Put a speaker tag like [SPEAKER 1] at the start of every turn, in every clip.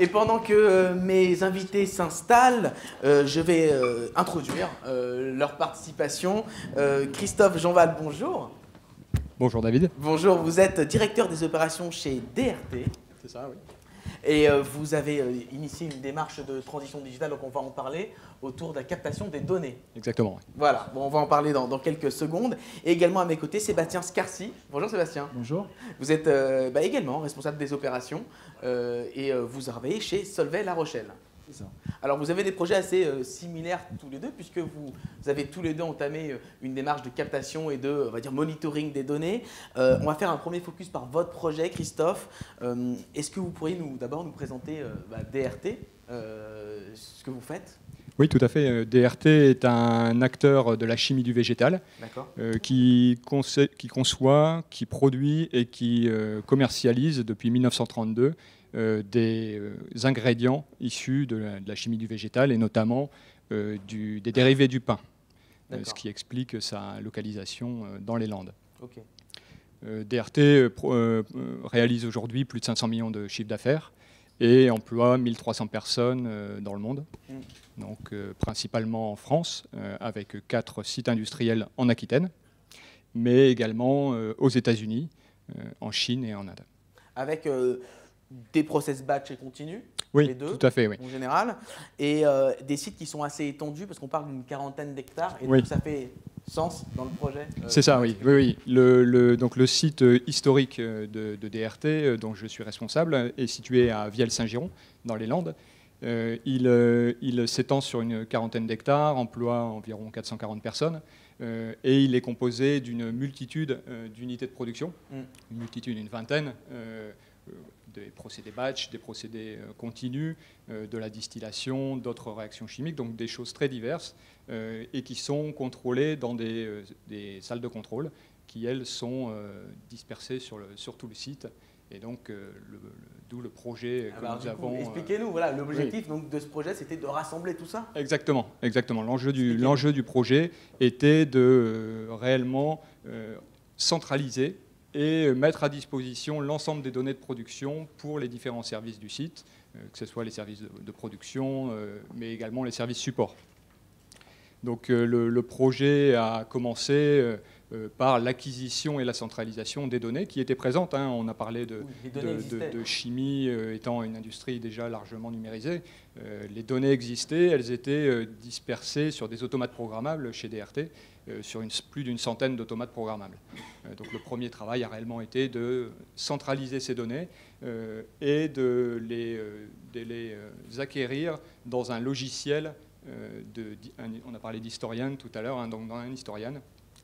[SPEAKER 1] Et pendant que mes invités s'installent, je vais introduire leur participation. Christophe Jeanval, bonjour.
[SPEAKER 2] Bonjour David.
[SPEAKER 1] Bonjour, vous êtes directeur des opérations chez DRT.
[SPEAKER 2] C'est ça, oui.
[SPEAKER 1] Et vous avez initié une démarche de transition digitale, donc on va en parler, autour de la captation des données.
[SPEAKER 2] Exactement.
[SPEAKER 1] Voilà, bon, on va en parler dans quelques secondes. Et également à mes côtés, Sébastien Scarsi. Bonjour Sébastien.
[SPEAKER 3] Bonjour.
[SPEAKER 1] Vous êtes également responsable des opérations et vous travaillez chez Solvay La Rochelle.
[SPEAKER 3] C'est ça.
[SPEAKER 1] Alors vous avez des projets assez similaires tous les deux, puisque vous avez tous les deux entamé une démarche de captation et de, on va dire, monitoring des données. On va faire un premier focus par votre projet, Christophe. Est-ce que vous pourriez d'abord nous présenter DRT, ce que vous faites?
[SPEAKER 2] Oui, tout à fait. DRT est un acteur de la chimie du végétal qui conçoit, qui produit et qui commercialise depuis 1932 des ingrédients issus de la chimie du végétal et notamment des dérivés du pain, ce qui explique sa localisation dans les Landes.
[SPEAKER 1] Okay.
[SPEAKER 2] DRT réalise aujourd'hui plus de 500 millions de chiffres d'affaires et emploie 1300 personnes dans le monde, donc principalement en France, avec 4 sites industriels en Aquitaine, mais également aux États-Unis, en Chine et en Inde.
[SPEAKER 1] Avec des process batch et continu,
[SPEAKER 2] oui,
[SPEAKER 1] les deux,
[SPEAKER 2] tout à fait, oui.
[SPEAKER 1] En général, et des sites qui sont assez étendus, parce qu'on parle d'une quarantaine d'hectares, et
[SPEAKER 2] oui.
[SPEAKER 1] donc ça fait sens dans le projet.
[SPEAKER 2] C'est ça, oui. Donc le site historique de DRT, dont je suis responsable, est situé à Vielle-Saint-Giron, dans les Landes. Il s'étend sur une quarantaine d'hectares, emploie environ 440 personnes, et il est composé d'une multitude d'unités de production, une vingtaine, des procédés batch, des procédés continus, de la distillation, d'autres réactions chimiques, donc des choses très diverses et qui sont contrôlées dans des salles de contrôle qui, elles, sont dispersées sur tout le site. Et donc, d'où le projet que nous avons...
[SPEAKER 1] Expliquez-nous, voilà, l'objectif de ce projet, c'était de rassembler tout ça?
[SPEAKER 2] Exactement, exactement. L'enjeu du projet était de réellement centraliser et mettre à disposition l'ensemble des données de production pour les différents services du site, que ce soit les services de production, mais également les services support. Donc le projet a commencé par l'acquisition et la centralisation des données qui étaient présentes. On a parlé de chimie étant une industrie déjà largement numérisée. Les données existaient, elles étaient dispersées sur des automates programmables chez DRT, sur plus d'une centaine d'automates programmables. Donc le premier travail a réellement été de centraliser ces données et de les acquérir dans un logiciel, on a parlé d'Historian tout à l'heure, donc dans un Historian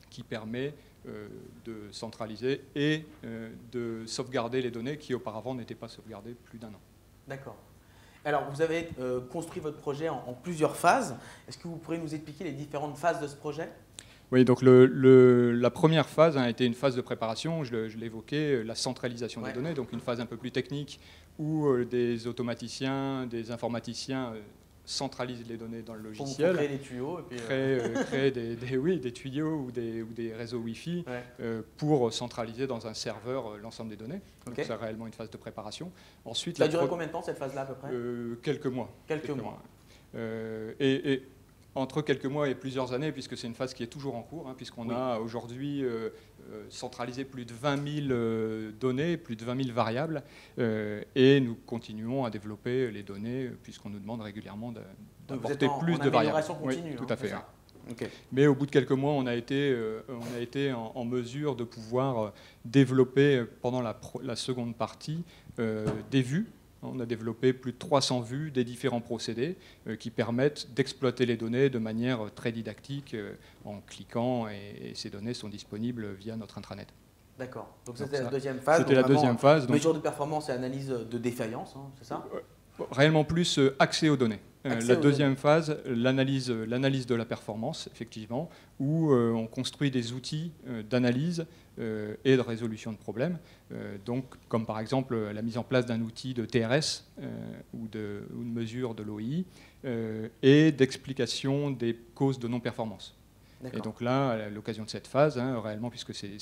[SPEAKER 2] qui permet de centraliser et de sauvegarder les données qui auparavant n'étaient pas sauvegardées plus d'1 an.
[SPEAKER 1] D'accord. Alors, vous avez construit votre projet en plusieurs phases. Est-ce que vous pourriez nous expliquer les différentes phases de ce projet?
[SPEAKER 2] Oui, donc la première phase a été une phase de préparation, je l'évoquais, la centralisation des données, donc une phase un peu plus technique où des automaticiens, des informaticiens centralisent les données dans le logiciel.
[SPEAKER 1] Pour créer des tuyaux. Et puis
[SPEAKER 2] créer des tuyaux ou des réseaux Wi-Fi pour centraliser dans un serveur l'ensemble des données. Donc c'est réellement une phase de préparation. Ensuite,
[SPEAKER 1] ça a duré combien de temps cette phase-là à peu près?
[SPEAKER 2] Quelques mois.
[SPEAKER 1] Quelques mois.
[SPEAKER 2] Et entre quelques mois et plusieurs années, puisque c'est une phase qui est toujours en cours, puisqu'on a aujourd'hui centralisé plus de 20 000 données, plus de 20 000 variables, et nous continuons à développer les données, puisqu'on nous demande régulièrement d'apporter plus de variables.
[SPEAKER 1] Continue,
[SPEAKER 2] tout à fait.
[SPEAKER 1] Okay.
[SPEAKER 2] Mais au bout de quelques mois, on a été en mesure de pouvoir développer, pendant la seconde partie, des vues. On a développé plus de 300 vues des différents procédés qui permettent d'exploiter les données de manière très didactique en cliquant, et ces données sont disponibles via notre intranet.
[SPEAKER 1] D'accord. Donc c'était la deuxième phase.
[SPEAKER 2] C'était la deuxième phase.
[SPEAKER 1] Mesure de performance et analyse de défaillance, c'est ça?
[SPEAKER 2] Réellement plus accès aux données. La deuxième phase, l'analyse de la performance, effectivement, où on construit des outils d'analyse et de résolution de problèmes. Donc, comme par exemple la mise en place d'un outil de TRS ou de mesure de l'OI et d'explication des causes de non-performance. Et donc là, à l'occasion de cette phase, réellement, puisque ces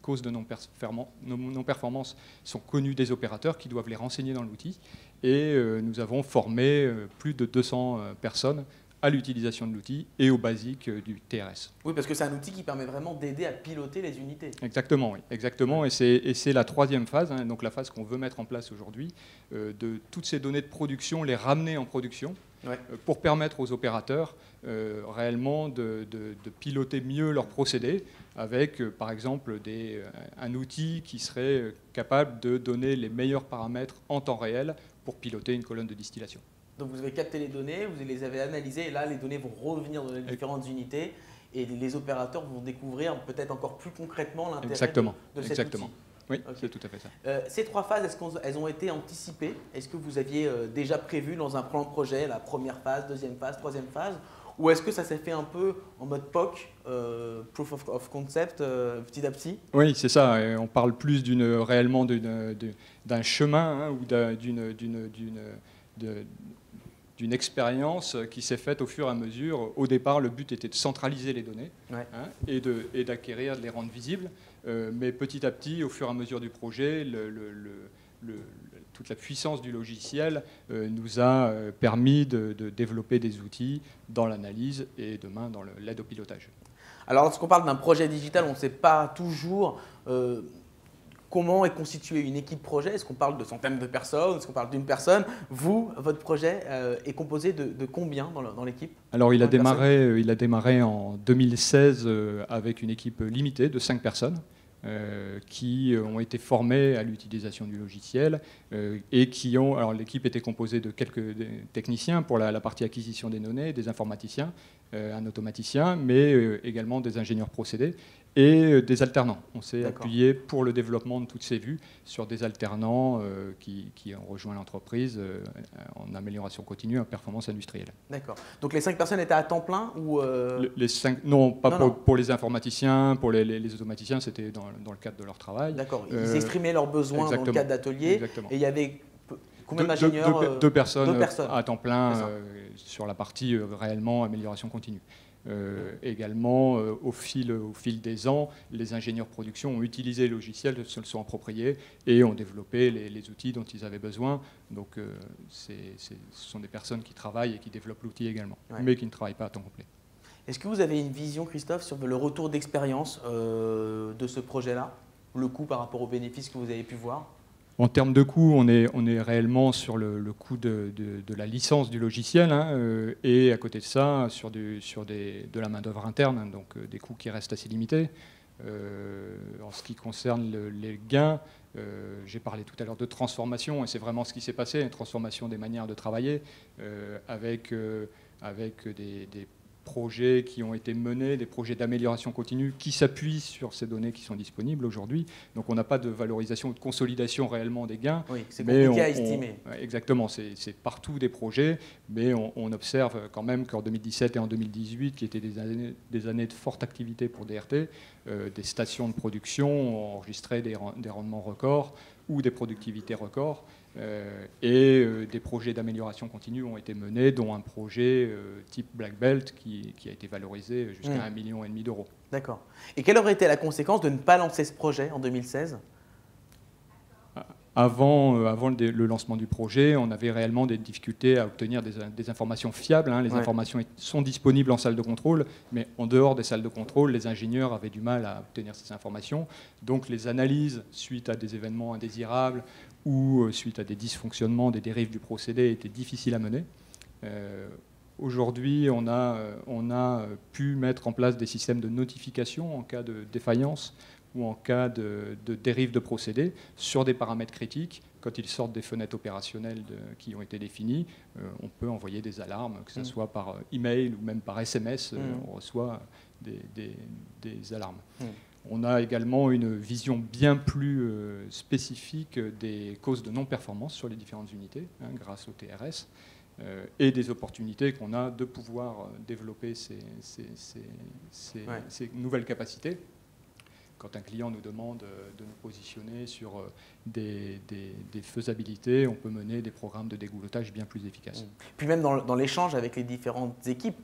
[SPEAKER 2] causes de non-performance sont connues des opérateurs qui doivent les renseigner dans l'outil, et nous avons formé plus de 200 personnes à l'utilisation de l'outil et aux basiques du TRS.
[SPEAKER 1] Oui, parce que c'est un outil qui permet vraiment d'aider à piloter les unités.
[SPEAKER 2] Exactement, oui, exactement. Et c'est la troisième phase, hein, donc la phase qu'on veut mettre en place aujourd'hui, de toutes ces données de production, les ramener en production, pour permettre aux opérateurs réellement de piloter mieux leurs procédés avec, par exemple, un outil qui serait capable de donner les meilleurs paramètres en temps réel pour piloter une colonne de distillation.
[SPEAKER 1] Donc vous avez capté les données, vous les avez analysées, et là les données vont revenir dans les différentes unités, et les opérateurs vont découvrir peut-être encore plus concrètement l'intérêt de cet outil.
[SPEAKER 2] Oui, c'est tout à fait ça.
[SPEAKER 1] Ces trois phases, est-ce qu'elles ont été anticipées? Est-ce que vous aviez déjà prévu dans un plan de projet la première phase, deuxième phase, troisième phase? Ou est-ce que ça s'est fait un peu en mode POC, Proof of Concept, petit à petit?
[SPEAKER 2] Oui, c'est ça. On parle plus réellement d'un chemin, hein, ou d'une expérience qui s'est faite au fur et à mesure. Au départ, le but était de centraliser les données, hein, et d'acquérir, de les rendre visibles. Mais petit à petit, au fur et à mesure du projet, toute la puissance du logiciel nous a permis de développer des outils dans l'analyse et demain dans l'aide au pilotage.
[SPEAKER 1] Alors, lorsqu'on parle d'un projet digital, on ne sait pas toujours comment est constituée une équipe projet. Est-ce qu'on parle de centaines de personnes? Est-ce qu'on parle d'une personne? Vous, votre projet est composé de combien dans l'équipe?
[SPEAKER 2] Alors, il a démarré en 2016 avec une équipe limitée de 5 personnes. Qui ont été formés à l'utilisation du logiciel et qui ont... Alors l'équipe était composée de quelques techniciens pour la partie acquisition des données, des informaticiens, un automaticien, mais également des ingénieurs procédés et des alternants. On s'est appuyé pour le développement de toutes ces vues sur des alternants qui ont rejoint l'entreprise en amélioration continue, en performance industrielle.
[SPEAKER 1] D'accord. Donc les 5 personnes étaient à temps plein ou
[SPEAKER 2] les 5, non, pas pour les informaticiens, pour les automaticiens, c'était dans le cadre de leur travail.
[SPEAKER 1] D'accord. Ils exprimaient leurs besoins dans le cadre d'ateliers. Et il y avait combien d'ingénieurs?
[SPEAKER 2] Deux personnes à temps plein sur la partie réellement amélioration continue. Également, au fil des ans, les ingénieurs production ont utilisé le logiciel, se le sont appropriés et ont développé les outils dont ils avaient besoin. Donc, ce sont des personnes qui travaillent et qui développent l'outil également, mais qui ne travaillent pas à temps complet.
[SPEAKER 1] Est-ce que vous avez une vision, Christophe, sur le retour d'expérience de ce projet-là, le coût par rapport aux bénéfices que vous avez pu voir?
[SPEAKER 2] En termes de coût, on est réellement sur le coût de la licence du logiciel, hein, et à côté de ça, sur de la main-d'œuvre interne, hein, donc des coûts qui restent assez limités. En ce qui concerne les gains, j'ai parlé tout à l'heure de transformation, et c'est vraiment ce qui s'est passé, une transformation des manières de travailler, avec des projets qui ont été menés, des projets d'amélioration continue qui s'appuient sur ces données qui sont disponibles aujourd'hui. Donc on n'a pas de valorisation ou de consolidation réellement des gains.
[SPEAKER 1] Oui, c'est compliqué à estimer.
[SPEAKER 2] Exactement, c'est partout des projets, mais on observe quand même qu'en 2017 et en 2018, qui étaient des années de forte activité pour DRT, des stations de production ont enregistré des rendements records ou des productivités records. Et des projets d'amélioration continue ont été menés, dont un projet type Black Belt qui a été valorisé jusqu'à 1,5 million d'euros.
[SPEAKER 1] D'accord. Et quelle aurait été la conséquence de ne pas lancer ce projet en 2016 ?
[SPEAKER 2] Avant le lancement du projet, on avait réellement des difficultés à obtenir des informations fiables, hein. Les informations sont disponibles en salle de contrôle, mais en dehors des salles de contrôle, les ingénieurs avaient du mal à obtenir ces informations. Donc les analyses suite à des événements indésirables ou suite à des dysfonctionnements, des dérives du procédé étaient difficiles à mener. Aujourd'hui, on a pu mettre en place des systèmes de notification en cas de défaillance ou en cas de dérive de procédé sur des paramètres critiques. Quand ils sortent des fenêtres opérationnelles qui ont été définies, on peut envoyer des alarmes, que ce soit par email ou même par SMS, on reçoit des alarmes. On a également une vision bien plus spécifique des causes de non-performance sur les différentes unités, hein, grâce au TRS, et des opportunités qu'on a de pouvoir développer ces nouvelles capacités. Quand un client nous demande de nous positionner sur des faisabilités, on peut mener des programmes de dégoulottage bien plus efficaces.
[SPEAKER 1] Puis même dans l'échange avec les différentes équipes,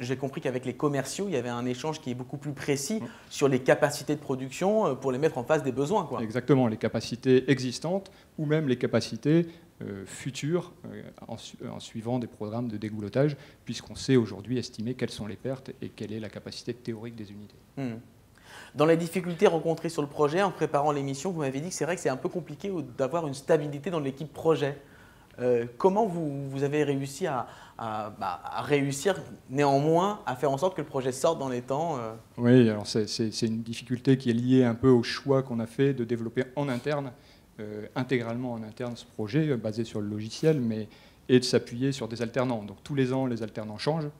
[SPEAKER 1] j'ai compris qu'avec les commerciaux, il y avait un échange qui est beaucoup plus précis sur les capacités de production pour les mettre en face des besoins, quoi.
[SPEAKER 2] Exactement, les capacités existantes ou même les capacités futures en suivant des programmes de dégoulottage, puisqu'on sait aujourd'hui estimer quelles sont les pertes et quelle est la capacité théorique des unités.
[SPEAKER 1] Dans les difficultés rencontrées sur le projet, en préparant l'émission, vous m'avez dit que c'est vrai que c'est un peu compliqué d'avoir une stabilité dans l'équipe projet. Comment vous avez réussi à réussir néanmoins à faire en sorte que le projet sorte dans les temps
[SPEAKER 2] Oui, alors c'est une difficulté qui est liée un peu au choix qu'on a fait de développer en interne, intégralement en interne ce projet, basé sur le logiciel, et de s'appuyer sur des alternants. Donc tous les ans, les alternants changent.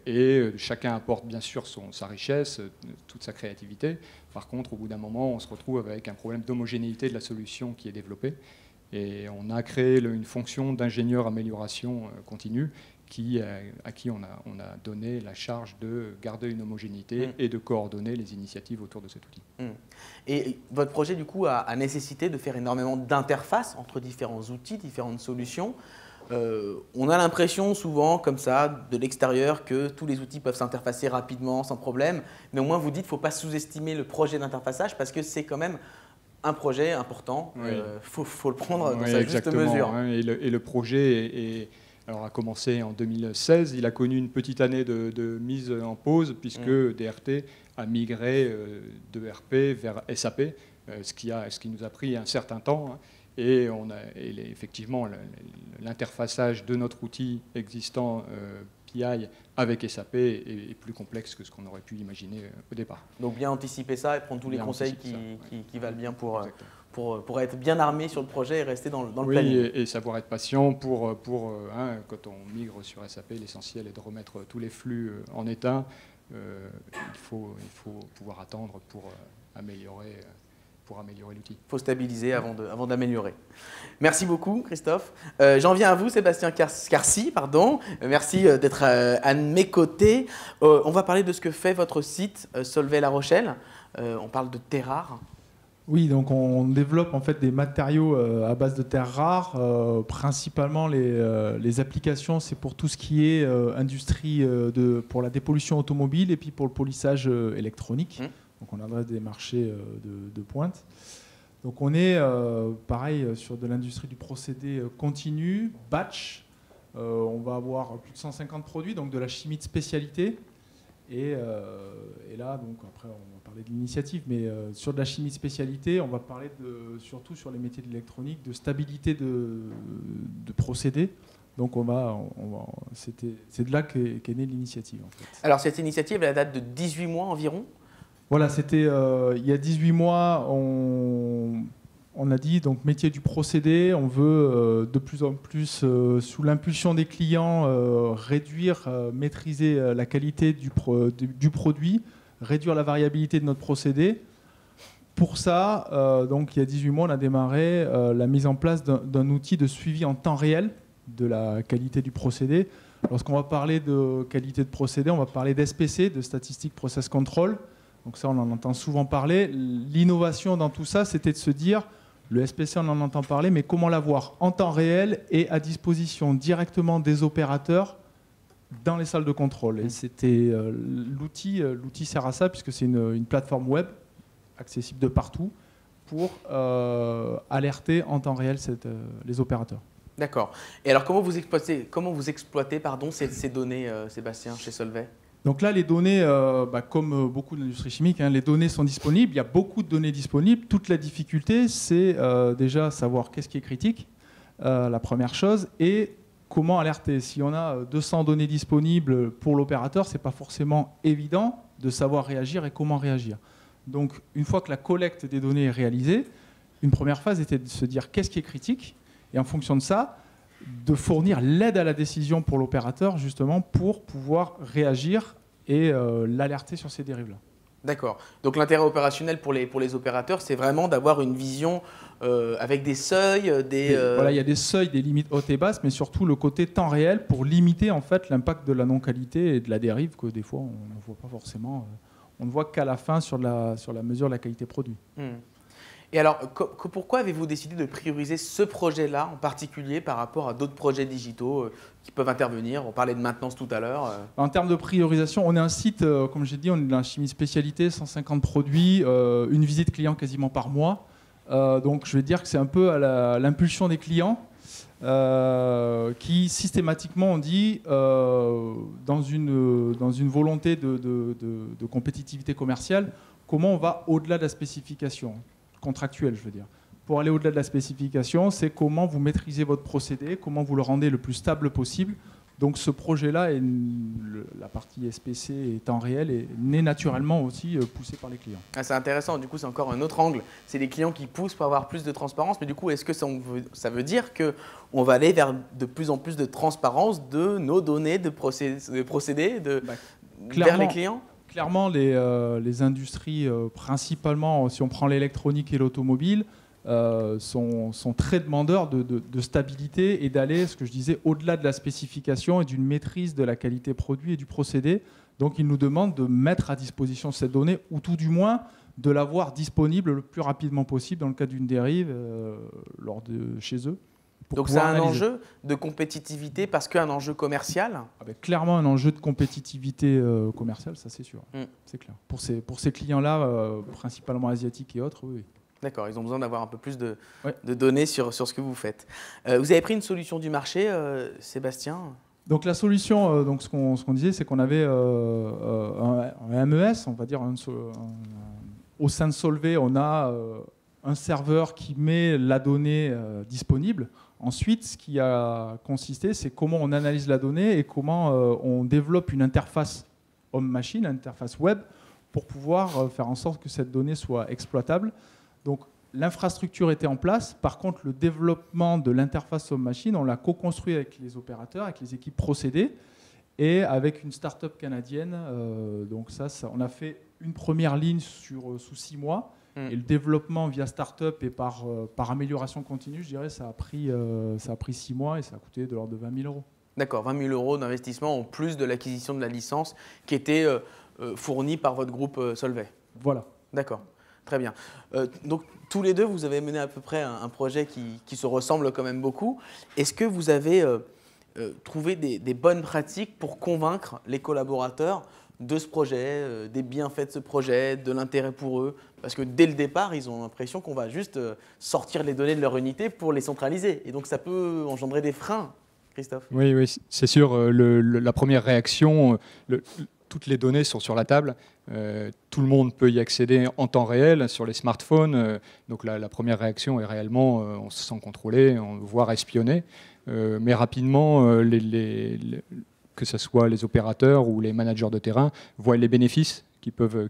[SPEAKER 2] Et chacun apporte bien sûr sa richesse, toute sa créativité. Par contre, au bout d'un moment, on se retrouve avec un problème d'homogénéité de la solution qui est développée. Et on a créé une fonction d'ingénieur amélioration continue à qui on a donné la charge de garder une homogénéité et de coordonner les initiatives autour de cet outil.
[SPEAKER 1] Et votre projet, du coup, a nécessité de faire énormément d'interfaces entre différents outils, différentes solutions. On a l'impression souvent, comme ça, de l'extérieur, que tous les outils peuvent s'interfacer rapidement, sans problème. Mais au moins, vous dites qu'il ne faut pas sous-estimer le projet d'interfaçage parce que c'est quand même un projet important.
[SPEAKER 2] Oui.
[SPEAKER 1] Faut le prendre dans sa juste mesure.
[SPEAKER 2] Hein, et le projet a commencé en 2016. Il a connu une petite année de mise en pause puisque DRT a migré de RP vers SAP, ce qui nous a pris un certain temps. Hein. Et effectivement, l'interfaçage de notre outil existant PI avec SAP est plus complexe que ce qu'on aurait pu imaginer au départ.
[SPEAKER 1] Donc bien anticiper ça et prendre tous les conseils qui valent bien pour être bien armé sur le projet et rester dans le planning.
[SPEAKER 2] Oui, et savoir être patient quand on migre sur SAP, l'essentiel est de remettre tous les flux en état. Il faut pouvoir attendre pour améliorer l'outil. Il
[SPEAKER 1] faut stabiliser avant d'améliorer. Merci beaucoup, Christophe. J'en viens à vous, Sébastien Scarcy. Merci d'être à mes côtés. On va parler de ce que fait votre site Solvay-La Rochelle. On parle de terres rares.
[SPEAKER 3] Oui, donc on développe en fait des matériaux à base de terres rares. Principalement, les applications, c'est pour tout ce qui est industrie pour la dépollution automobile et puis pour le polissage électronique. Donc on adresse des marchés de pointe. Donc on est pareil sur de l'industrie du procédé continu, batch. On va avoir plus de 150 produits, donc de la chimie de spécialité. Et là, donc après on va parler de l'initiative, mais sur de la chimie de spécialité, on va parler surtout sur les métiers de l'électronique, de stabilité de procédés. Donc c'est de là qu'est née l'initiative. En fait.
[SPEAKER 1] Alors cette initiative, elle date de 18 mois environ.
[SPEAKER 3] Voilà, c'était il y a 18 mois, on a dit donc métier du procédé, on veut de plus en plus, sous l'impulsion des clients, réduire, maîtriser la qualité du produit, réduire la variabilité de notre procédé. Pour ça, donc il y a 18 mois, on a démarré la mise en place d'un outil de suivi en temps réel de la qualité du procédé. Lorsqu'on va parler de qualité de procédé, on va parler d'SPC, de Statistic Process Control. Donc ça, on en entend souvent parler. L'innovation dans tout ça, c'était de se dire, le SPC, on en entend parler, mais comment l'avoir en temps réel et à disposition directement des opérateurs dans les salles de contrôle. Et c'était l'outil sert à ça, puisque c'est une plateforme web accessible de partout pour alerter en temps réel les opérateurs.
[SPEAKER 1] D'accord. Et alors, comment vous exploitez ces données, Sébastien, chez Solvay ?
[SPEAKER 3] Donc là, les données, comme beaucoup d'industries chimiques, les données sont disponibles. Il y a beaucoup de données disponibles. Toute la difficulté, c'est déjà savoir qu'est-ce qui est critique, la première chose, et comment alerter. Si on a 200 données disponibles pour l'opérateur, ce n'est pas forcément évident de savoir réagir et comment réagir. Donc, une fois que la collecte des données est réalisée, une première phase était de se dire qu'est-ce qui est critique, et en fonction de ça, de fournir l'aide à la décision pour l'opérateur, justement, pour pouvoir réagir et l'alerter sur ces dérives-là.
[SPEAKER 1] D'accord. Donc l'intérêt opérationnel pour les opérateurs, c'est vraiment d'avoir une vision avec des seuils,
[SPEAKER 3] Voilà, il y a des seuils, des limites hautes et basses, mais surtout le côté temps réel pour limiter en fait l'impact de la non-qualité et de la dérive que des fois on ne voit pas forcément. On ne voit qu'à la fin sur la mesure de la qualité produit.
[SPEAKER 1] Et alors, pourquoi avez-vous décidé de prioriser ce projet-là en particulier par rapport à d'autres projets digitaux qui peuvent intervenir ? On parlait de maintenance tout à l'heure.
[SPEAKER 3] En termes de priorisation, on est un site, comme j'ai dit, on est dans la chimie spécialité, 150 produits, une visite client quasiment par mois. Donc je vais dire que c'est un peu à l'impulsion des clients. qui systématiquement ont dit, dans une volonté de compétitivité commerciale, comment on va au-delà de la spécification contractuelle, je veux dire. Pour aller au-delà de la spécification, c'est comment vous maîtrisez votre procédé, comment vous le rendez le plus stable possible. Donc ce projet-là, la partie SPC est temps réel, est né naturellement aussi poussé par les clients.
[SPEAKER 1] Ah, c'est intéressant, du coup c'est encore un autre angle. C'est les clients qui poussent pour avoir plus de transparence, mais du coup est-ce que ça veut dire qu'on va aller vers de plus en plus de transparence de nos données, de procédés vers les clients?
[SPEAKER 3] Clairement, les industries, principalement si on prend l'électronique et l'automobile, sont très demandeurs de stabilité et d'aller, ce que je disais, au-delà de la spécification et d'une maîtrise de la qualité produit et du procédé. Donc ils nous demandent de mettre à disposition cette donnée, ou tout du moins de l'avoir disponible le plus rapidement possible dans le cas d'une dérive chez eux.
[SPEAKER 1] Donc c'est un enjeu de compétitivité parce qu'un enjeu commercial?
[SPEAKER 3] Clairement un enjeu de compétitivité commerciale, ça c'est sûr, c'est clair. Pour ces clients-là, principalement asiatiques et autres, oui.
[SPEAKER 1] D'accord, ils ont besoin d'avoir un peu plus de données sur ce que vous faites. Vous avez pris une solution du marché, Sébastien?
[SPEAKER 3] Donc la solution, ce qu'on disait, c'est qu'on avait un MES, on va dire, au sein de Solvay, on a un serveur qui met la donnée disponible. Ensuite, ce qui a consisté, c'est comment on analyse la donnée et comment on développe une interface homme-machine, une interface web, pour pouvoir faire en sorte que cette donnée soit exploitable. Donc l'infrastructure était en place. Par contre, le développement de l'interface homme-machine, on l'a co-construit avec les opérateurs, avec les équipes procédés et avec une start-up canadienne. Donc on a fait une première ligne sous 6 mois. Et le développement via start-up et par amélioration continue, je dirais, ça a pris 6 mois et ça a coûté de l'ordre de 20 000 euros.
[SPEAKER 1] D'accord, 20 000 euros d'investissement en plus de l'acquisition de la licence qui était fournie par votre groupe Solvay.
[SPEAKER 3] Voilà.
[SPEAKER 1] D'accord. Très bien. Donc, tous les deux, vous avez mené à peu près un projet qui se ressemble quand même beaucoup. Est-ce que vous avez trouvé des bonnes pratiques pour convaincre les collaborateurs de ce projet, des bienfaits de ce projet, de l'intérêt pour eux? Parce que dès le départ, ils ont l'impression qu'on va juste sortir les données de leur unité pour les centraliser. Et donc, ça peut engendrer des freins, Christophe.
[SPEAKER 2] Oui, c'est sûr. La première réaction, toutes les données sont sur la table. Tout le monde peut y accéder en temps réel sur les smartphones. Donc la première réaction est réellement, on se sent contrôlé, voire espionné. Mais rapidement, que ce soit les opérateurs ou les managers de terrain, voient les bénéfices qu'ils peuvent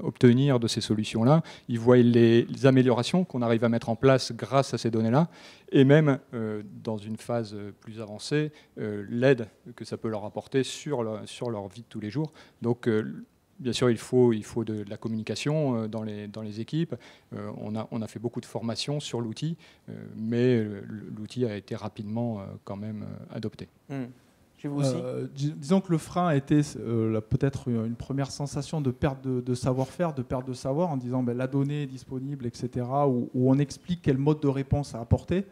[SPEAKER 2] obtenir de ces solutions-là. Ils voient les améliorations qu'on arrive à mettre en place grâce à ces données-là, et même, dans une phase plus avancée, l'aide que ça peut leur apporter sur leur vie de tous les jours. Donc, bien sûr, il faut de la communication dans les équipes. On a fait beaucoup de formations sur l'outil, mais l'outil a été rapidement quand même adopté.
[SPEAKER 1] Chez vous aussi
[SPEAKER 3] disons que le frein a été peut-être une première sensation de perte de savoir-faire, de perte de savoir, en disant la donnée est disponible, etc., où on explique quel mode de réponse à apporter.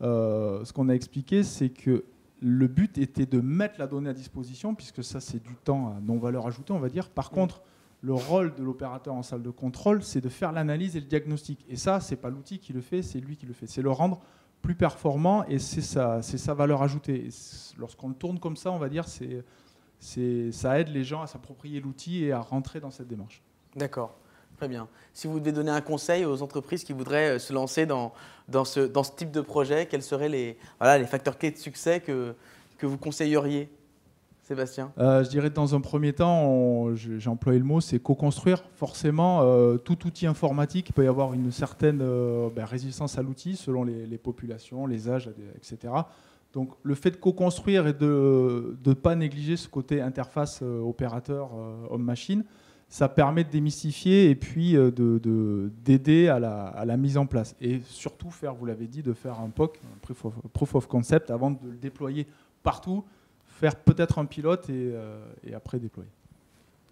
[SPEAKER 3] Ce qu'on a expliqué, c'est que le but était de mettre la donnée à disposition, puisque ça, c'est du temps à non-valeur ajoutée, on va dire. Par contre, le rôle de l'opérateur en salle de contrôle, c'est de faire l'analyse et le diagnostic. Et ça, ce n'est pas l'outil qui le fait, c'est lui qui le fait. C'est le rendre plus performant et c'est sa valeur ajoutée. Lorsqu'on le tourne comme ça, on va dire, ça aide les gens à s'approprier l'outil et à rentrer dans cette démarche.
[SPEAKER 1] D'accord, très bien. Si vous devez donner un conseil aux entreprises qui voudraient se lancer dans ce type de projet, quels seraient les facteurs clés de succès que vous conseilleriez, Sébastien?
[SPEAKER 3] Je dirais que dans un premier temps, j'ai employé le mot, c'est co-construire. Forcément, tout outil informatique, il peut y avoir une certaine résistance à l'outil selon les populations, les âges, etc. Donc le fait de co-construire et de ne pas négliger ce côté interface opérateur homme-machine, ça permet de démystifier et puis d'aider à la mise en place. Et surtout, vous l'avez dit, de faire un POC, un Proof of Concept, avant de le déployer partout, faire peut-être un pilote et après déployer.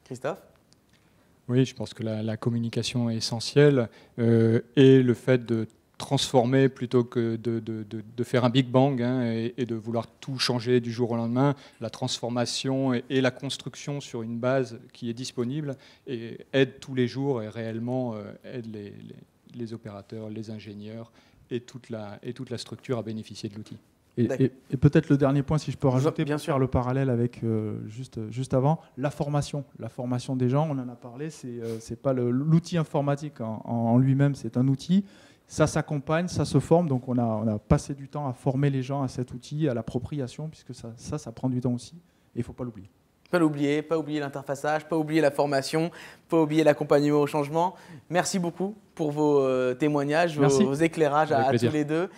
[SPEAKER 1] Christophe?
[SPEAKER 2] Oui, je pense que la communication est essentielle et le fait de transformer plutôt que de faire un Big Bang et de vouloir tout changer du jour au lendemain, la transformation et la construction sur une base qui est disponible et aide tous les jours et réellement aide les opérateurs, les ingénieurs et toute la structure à bénéficier de l'outil.
[SPEAKER 3] Et peut-être le dernier point, si je peux rajouter,
[SPEAKER 1] bien
[SPEAKER 3] pour
[SPEAKER 1] sûr,
[SPEAKER 3] faire le parallèle avec juste avant, la formation des gens, on en a parlé, c'est pas l'outil informatique en lui-même, c'est un outil, ça s'accompagne, ça se forme, donc on a passé du temps à former les gens à cet outil, à l'appropriation, puisque ça prend du temps aussi, et il ne faut pas l'oublier.
[SPEAKER 1] Pas oublier l'interfaçage, pas oublier la formation, pas oublier l'accompagnement au changement. Merci beaucoup pour vos témoignages, vos éclairages à tous les deux.